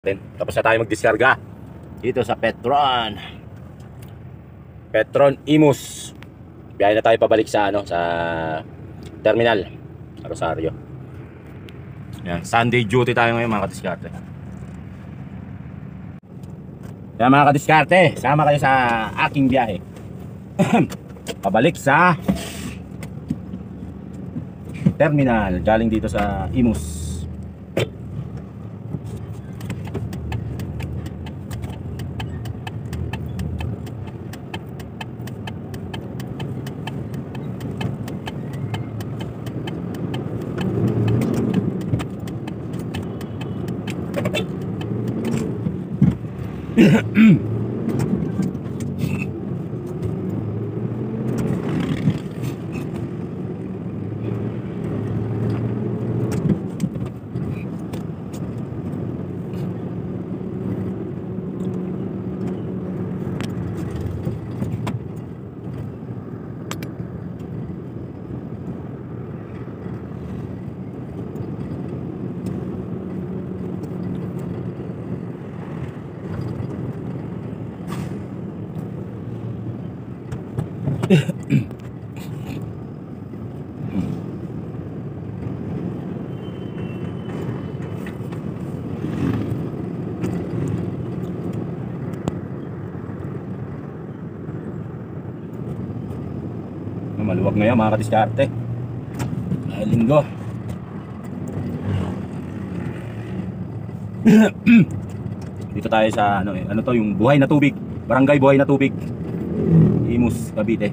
Tapos na tayo magdiskarga dito sa Petron Imus. Biyahe na tayo pabalik sa sa terminal Rosario. Yan, Sunday duty tayo ngayon mga kadiskarte. Yan mga kadiskarte, sama kayo sa aking biyahe pabalik sa terminal galing dito sa Imus. Maluwag ngayon mga kadiskarte dahil linggo. Dito tayo sa ano to, yung Buhay na Tubig, Barangay Buhay na Tubig, Imus, Cavite.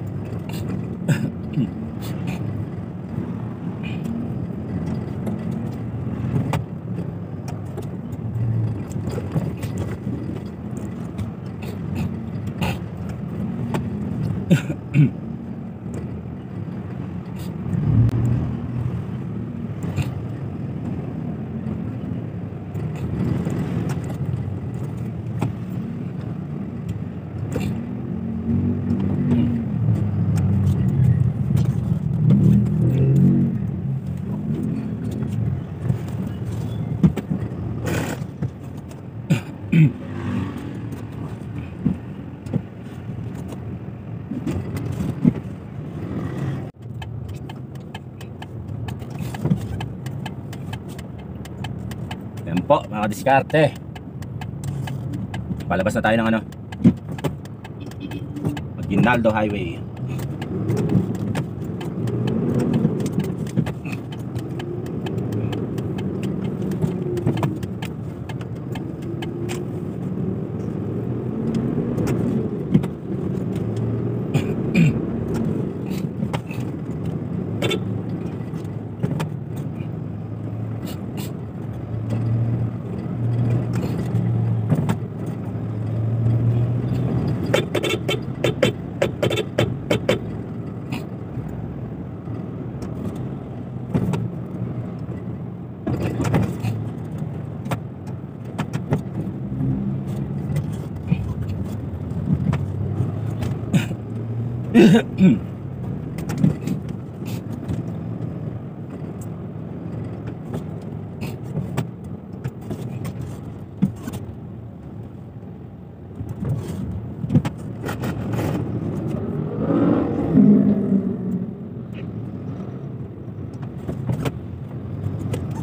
Yan po mga kadiskarte, palabas na tayo ng Aguinaldo Highway.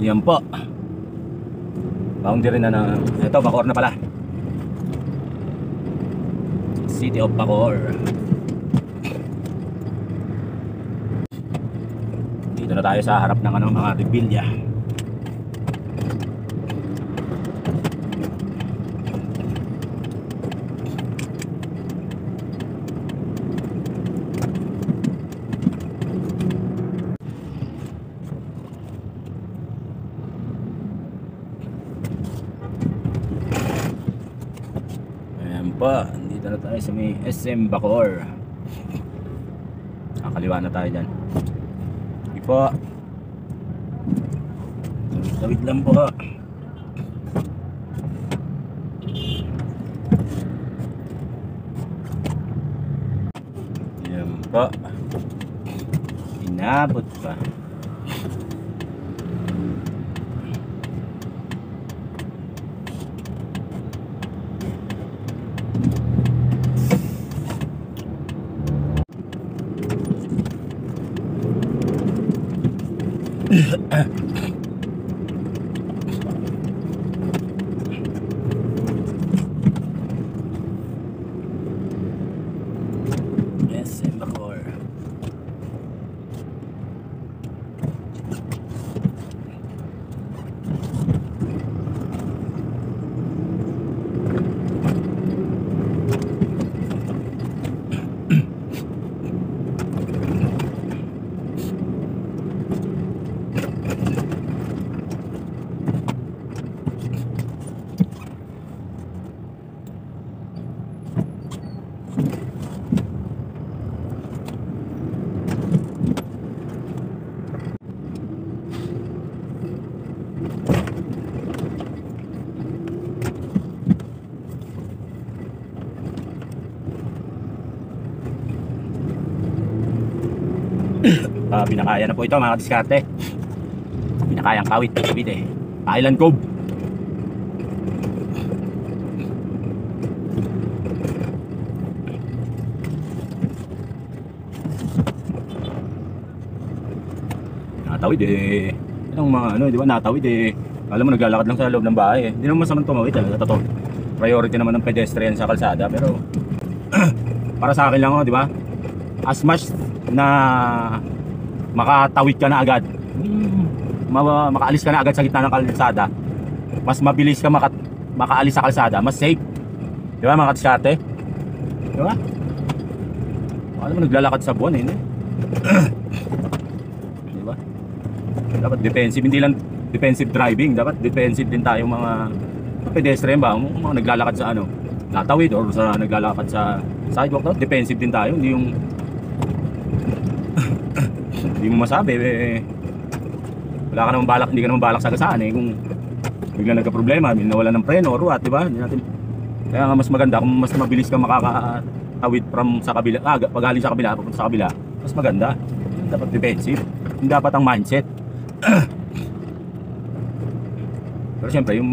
Yan po, boundary na ito, Bacoor na pala, City of Bacoor. Dito na tayo sa harap ng mga Revilla. Dito na tayo sa may SM Bacoor. Kakaliwa na tayo dyan. Hindi po, tawid lang po. Yan po, inabot pa. Yes, Bacoor. Pinakaya na po ito mga diskarte. Pinakayang Kawit, Cavite, Island Cove. Natawid eh. Anong mga ano, di ba natawid eh. Alam mo naglalakad lang sa loob ng bahay eh. Hindi naman masamang tumawid talaga, totoo. Priority naman ng pedestrian sa kalsada, pero para sa akin lang oh, di ba? As much na makatawid ka na agad, makaalis ka na agad sa gitna ng kalsada, mas mabilis ka makaalis sa kalsada, mas safe. Di ba mga kadiskarte? Di ba? Alam mo naglalakad sa buwan eh. Di ba? Dapat defensive, hindi lang defensive driving, dapat defensive din tayo mga pedestrian ba, mga naglalakad sa ano, natawid or sa naglalakad sa sidewalk, dapat defensive din tayo, hindi yung hindi mo masabi eh, wala ka naman balak, hindi ka naman balak sagasaan eh, kung bigla nagka-problema, nawala ng preno or what, di ba? Kaya nga mas maganda kung mas mabilis ka makakatawid from sa kabila, pag galing sa kabila papunta sa kabila, mas maganda. Dapat defensive, hindi dapat ang mindset. Pero syempre yung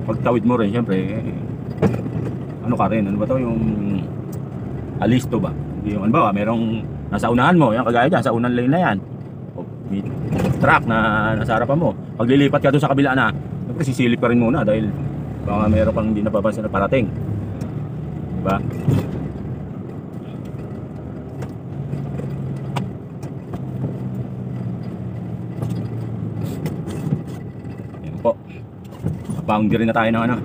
pagtawid mo rin, syempre ano ka rin, ano ba to, yung alisto ba, yung ano ba, merong nasa unahan mo, yan kagaya dyan, sa unang lane na yan, o may truck na nasa harapan mo, pag lilipat ka doon sa kabila na, syempre sisilip ka rin muna dahil baka meron pang hindi napapansin na parating, diba? Yan po, boundary na tayo ng ano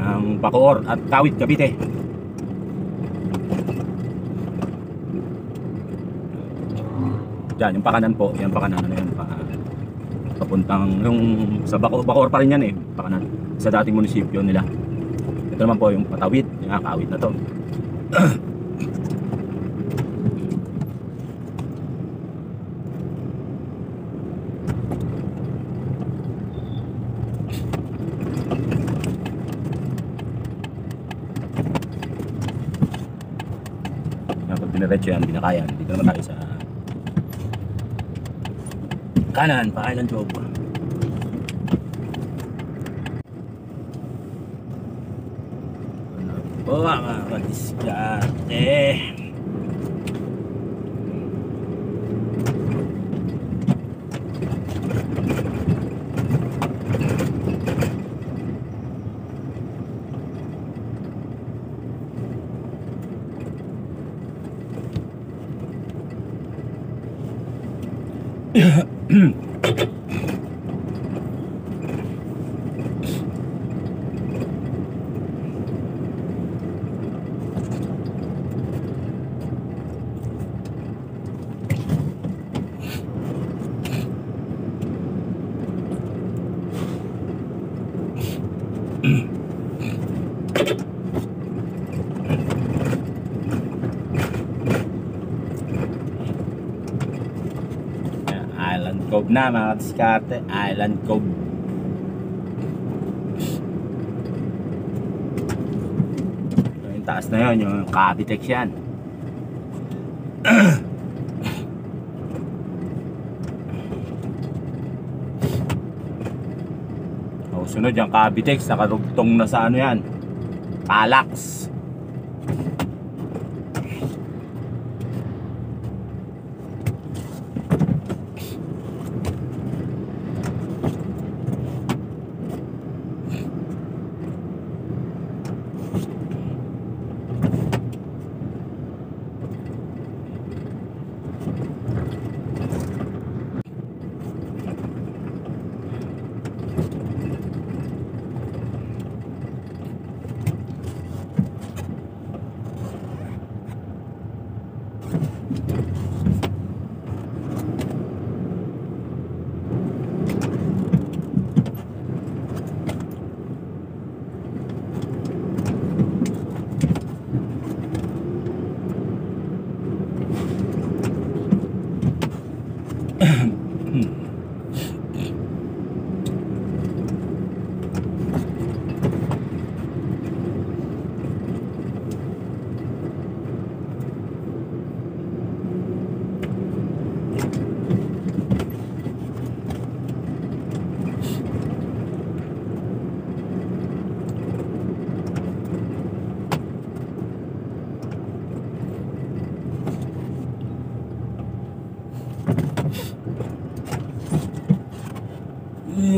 ng Bacoor at Kawit, Cavite. Diyan, yung pakanan po, yan pakanan, ano yan, papuntang, yung sa Bacoor pa rin yan eh, pakanan, sa dating munisipyo nila. Ito naman po yung patawid, yung Kawit na to. Pag diniretso yan, binakayan, dito naman tayo sa kanan, pa Island Cove. Ano po mga kadiskarte? Island Cove na mga kadiskarte, Island Cove. Yung taas na yun, yung Cavitex yan. O, sunod yung Cavitex, nakarugtong na sa ano yan, Palax.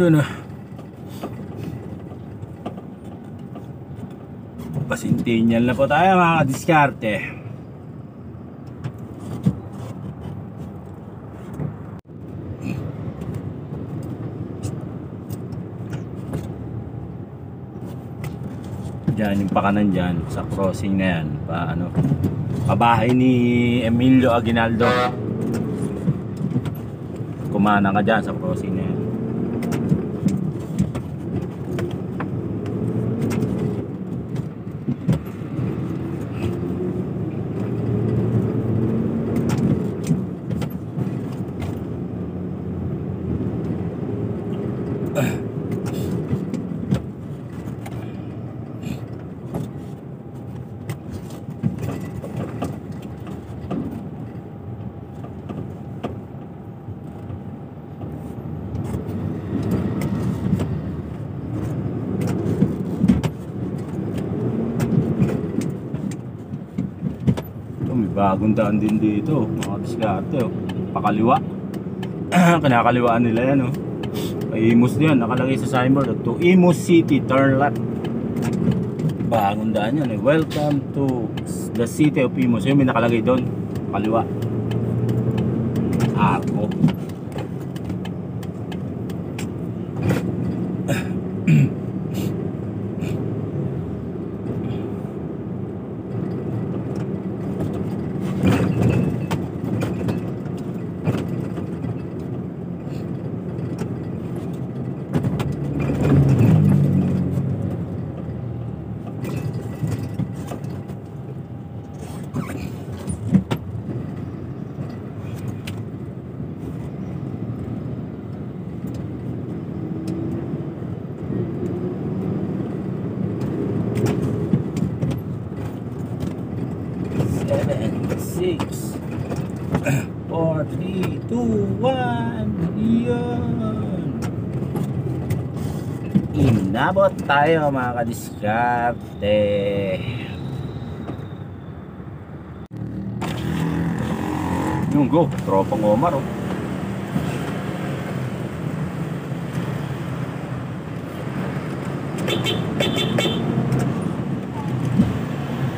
Yun na. Pasintinyal na po tayo mga diskarte. Diyan yung pakanan dyan sa crossing na yan, pabahay ni Emilio Aguinaldo. Kumana ka dyan sa crossing na yan. Bagong daan din dito, mga diskarte, pakaliwa. Kinakaliwaan nila yan, may Imus yan, nakalagay sa signboard to Imus City, turn left. Bagong daan yan, welcome to the city of Imus. Yung may nakalagay doon, pakaliwa. Arko. Six, 4, 3, 2, 1. Yan. Inabot tayo mga kadiskarte. Yung go, tropang Omar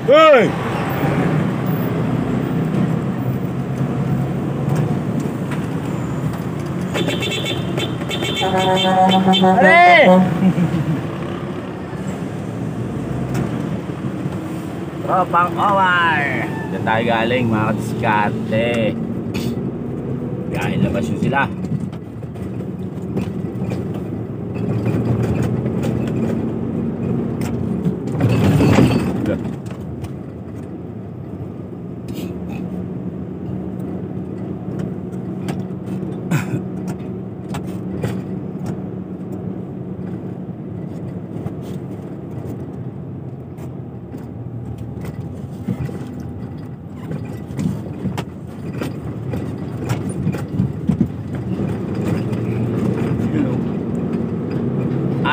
Hey! Are! Tropang Omar. Diyan tayo galing mga kadiskarte. Gahin labas yun sila.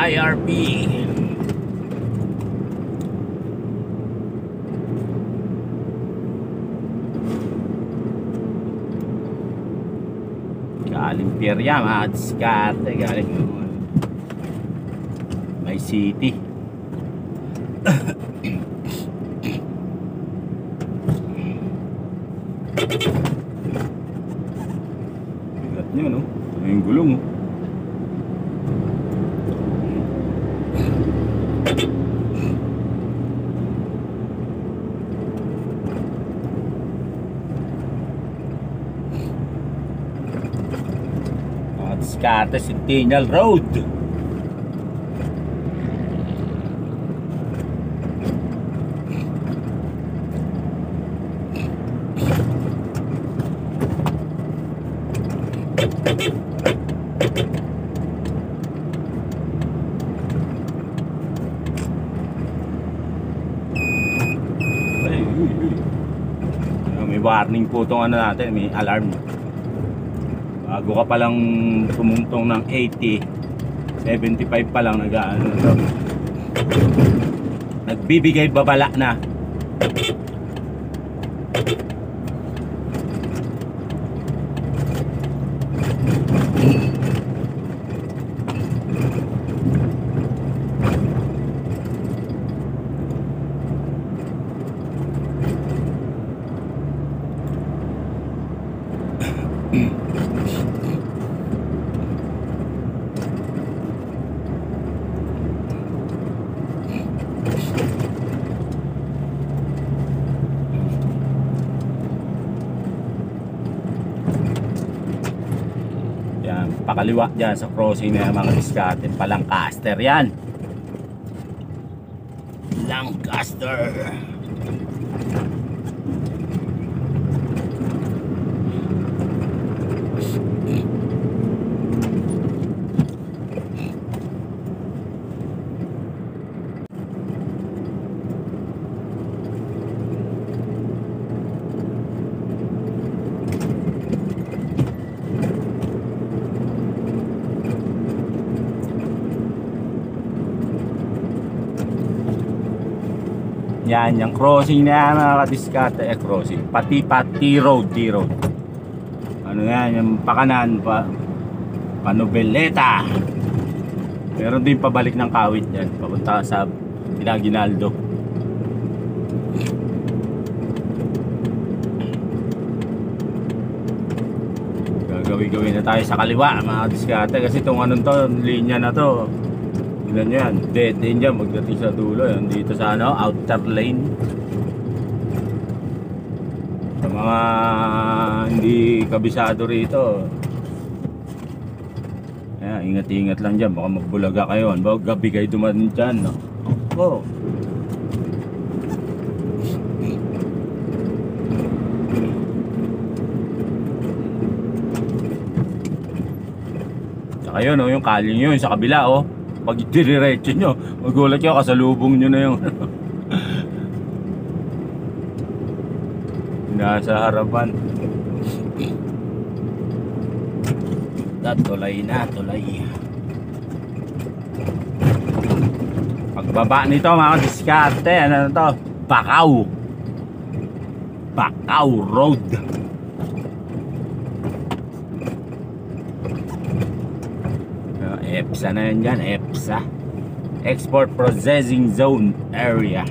IRP. Galing Pierya mga diskarte, galing may city. Bigat nyo yung gulong Diskarte Centennial Road. May warning po itong natin, may alarm. Bago ka palang tumungtong ng 80, 75 pa lang nagbibigay babala na. kaliwa dyan sa crossing na mga diskarte. Lancaster yan. Lancaster. Yan, yung crossing na yan mga kadiskarte, crossing. Pati T-road. Ano yan, yung pakanan, Panobeleta. Meron din pabalik ng Kawit yan, papunta sa Pinaginaldo. Gagawin na tayo sa kaliwa mga kadiskarte, kasi itong anong to, linya na to. Tignan nyo yan, dead end yan magdating sa dulo yan. Dito sa ano, outer lane. Sa mga hindi kabisado rito, ayan, ingat-ingat lang dyan, baka magbulaga kayo. Baka gabi kayo dumating dyan, no? Oh. Saka yun, oh, yung kalye nyo, yung sa kabila, oh. Pag diniretso nyo, magulat kayo, kasalubong nyo na yung nasa harapan. Tulay. Pagbaba nito mga diskarte, ano to? Bacau Road. EPSA na yan dyan, EPSA, Export Processing Zone Area.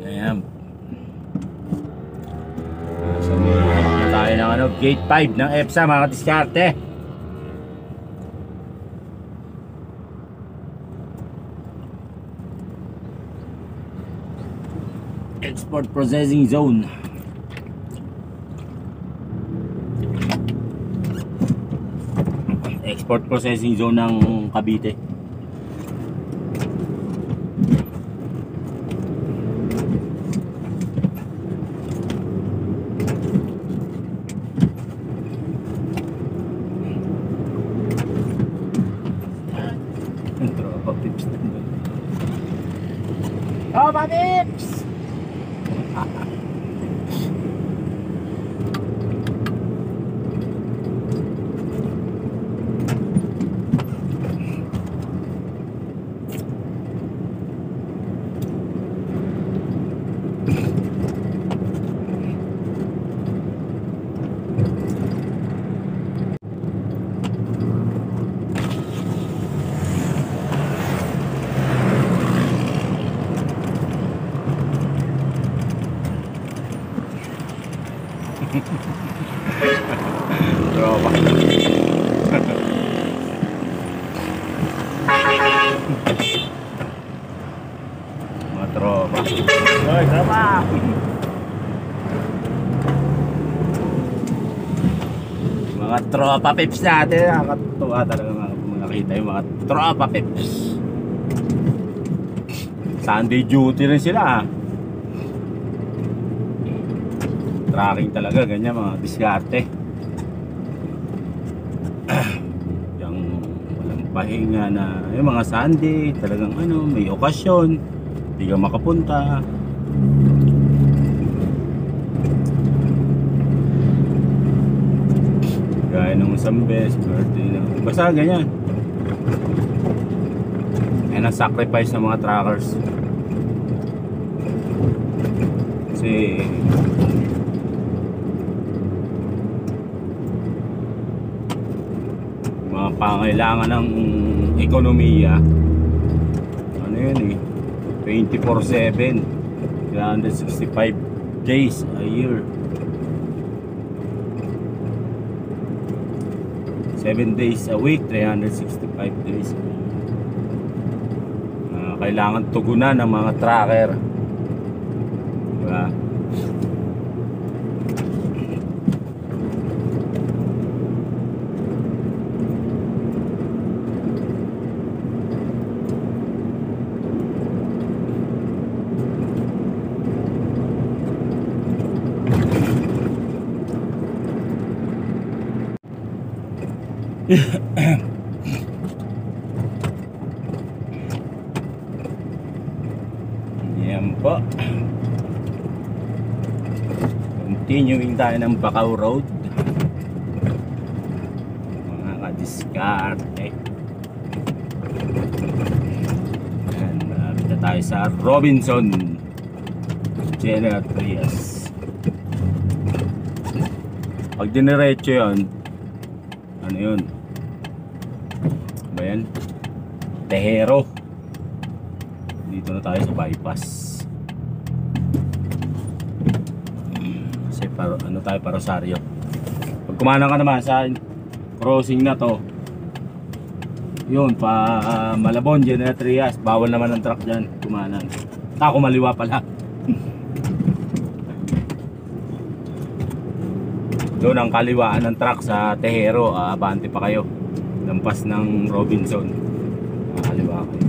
Ayan. Sumunod na tayo ng ano, Gate 5 ng EPSA mga diskarte. Export Processing Zone. Export Processing Zone ng Cavite. Tropa Pips. Tropa Pips! Tropa. Mga tropa. Hoy, tropa! Mga tropa pips natin. Nakakatuwa talaga mga nakita yung mga tropa pips. Sunday duty rin sila. Tracking talaga, ganyan mga diskarte. Yung walang pahinga na yung mga Sunday, talagang ano, may okasyon, hindi ka makapunta. Gaya nung isang best birthday na, basta ganyan. Yan ang sacrifice ng mga trackers. Kasi mga pangailangan ng ekonomiya, ano yun eh, 24/7, 365 days a year, 7 days a week, 365 days. kailangan tugunan ng mga tracker, diba? Yan po, continuing tayo ng Bacau Road, mga kadiskarte. Yan, malapit na tayo sa Robinson General Trias. Pag diniretso yun, ano yun ba yan? Tehero. Dito na tayo sa bypass. Kasi ano tayo, para Rosario. Pag kumanan ka naman sa crossing na to, yun pa Malabon, General Trias, bawal naman ang truck dyan kumanan. Ako maliwa pala. Doon ang kaliwaan ng truck sa Tehero, abante pa kayo. Lampas ng Robinson, kaliwa kayo.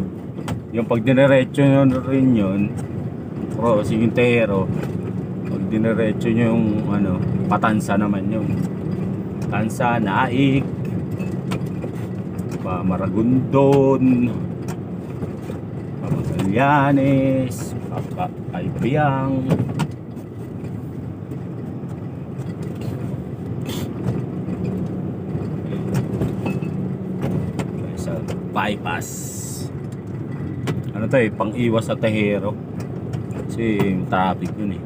Yung pag diniretso nyo rin yun, crossing yung Tehero, pag diniretso nyo yung ano, Patansa naman yun. Patansa, Naik, Maragondon, Magallanes, Paipiyang. Bypass. Ano to pang iwas sa Tehero. Kasi traffic yun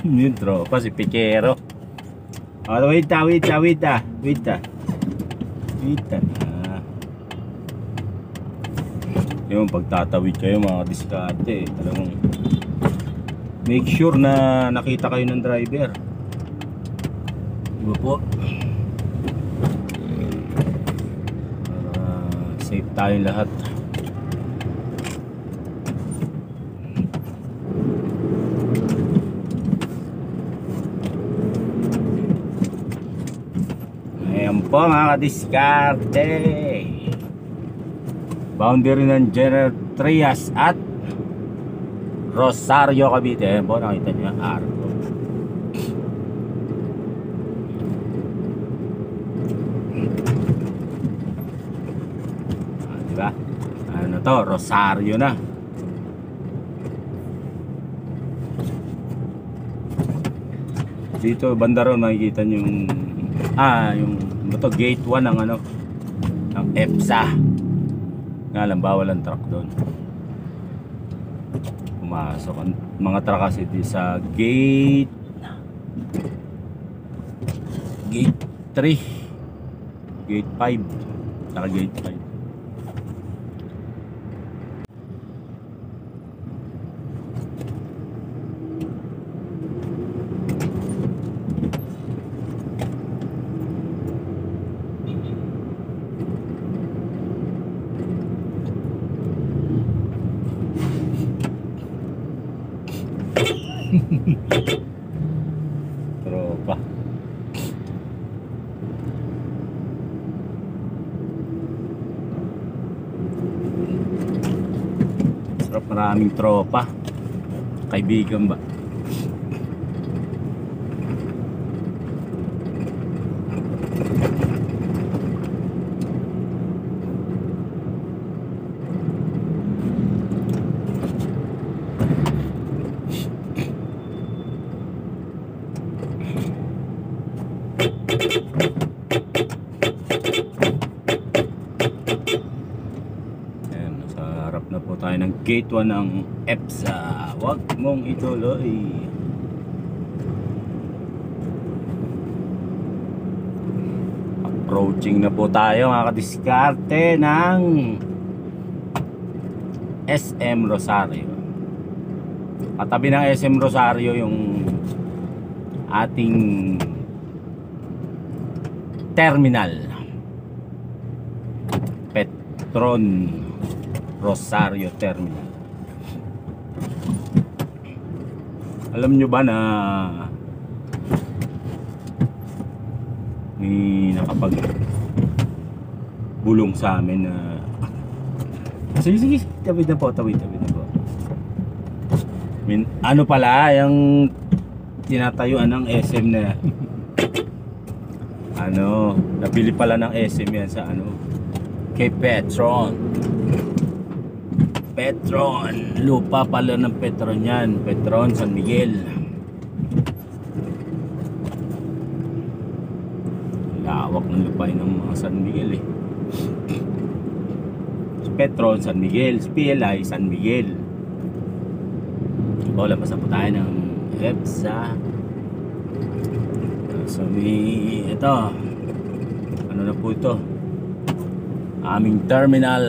Yung tropa si Pikero. Wait. Yung pagtatawid kayo mga diskarte, talagang make sure na nakita kayo ng driver, diba po? Safe tayong lahat. Ayan po mga diskarte, boundary ng General Trias at Rosario, Cavite. Ayan po, nakita nyo yung arco. Diba? Ano to? Rosario na. Dito banda ron makikita nyo yung ito, gate 1 ng ano, ng EPSA. Nga lang, bawal ang truck doon pumasok. Ang mga truck kasi di sa gate 3, gate 5, saka gate 5. Tropa. Sarap, maraming tropa. Kaibigan ba? Ayan, nasa harap na po tayo ng gate 1 ng EPSA. Huwag mong ituloy. Approaching na po tayo mga kadiskarte ng SM Rosario. Katabi ng SM Rosario yung ating terminal, Petron Rosario Terminal. Alam nyo ba na may nakapag bulong sa amin na sige, tawid na po. Ano pala yung tinatayuan ng SM na nabili pala ng SM yan sa kay Petron, lupa pala ng Petron yan, Petron San Miguel. Lawak ng lupa ng mga San Miguel eh. Petron San Miguel, PLI San Miguel. Labas na po tayo ng EPSA. So ito, ano na po ito, aming terminal.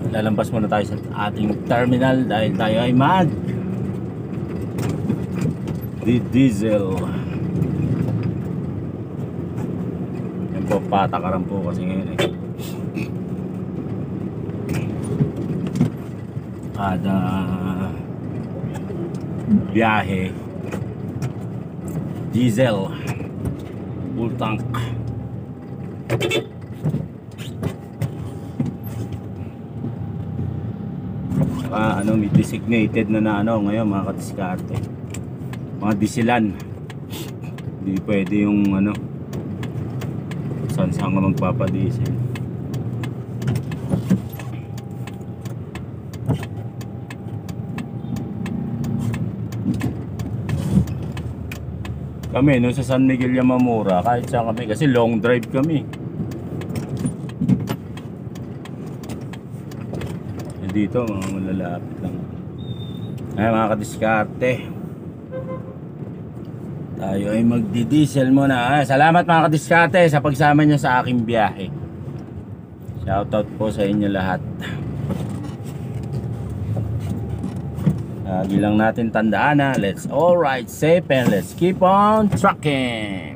Lalampas muna tayo sa ating terminal dahil tayo ay diesel. Yan po, patakaran po kasi ngayon eh. Kada biyahe diesel full tank. Saka may designated na ngayon mga kadiskarte, mga dieselan. Hindi pwede yung saan ka magpapadiesel. Kami sa San Miguel Yamamura, kahit saan kami kasi long drive kami. Dito mga malalapit lang. Ay mga kadiskarte, tayo ay magdi-diesel muna. Salamat mga kadiskarte sa pagsama niyo sa aking biyahe. Shoutout po sa inyo lahat. Lagi lang natin tandaan let's all ride safe and let's keep on trucking.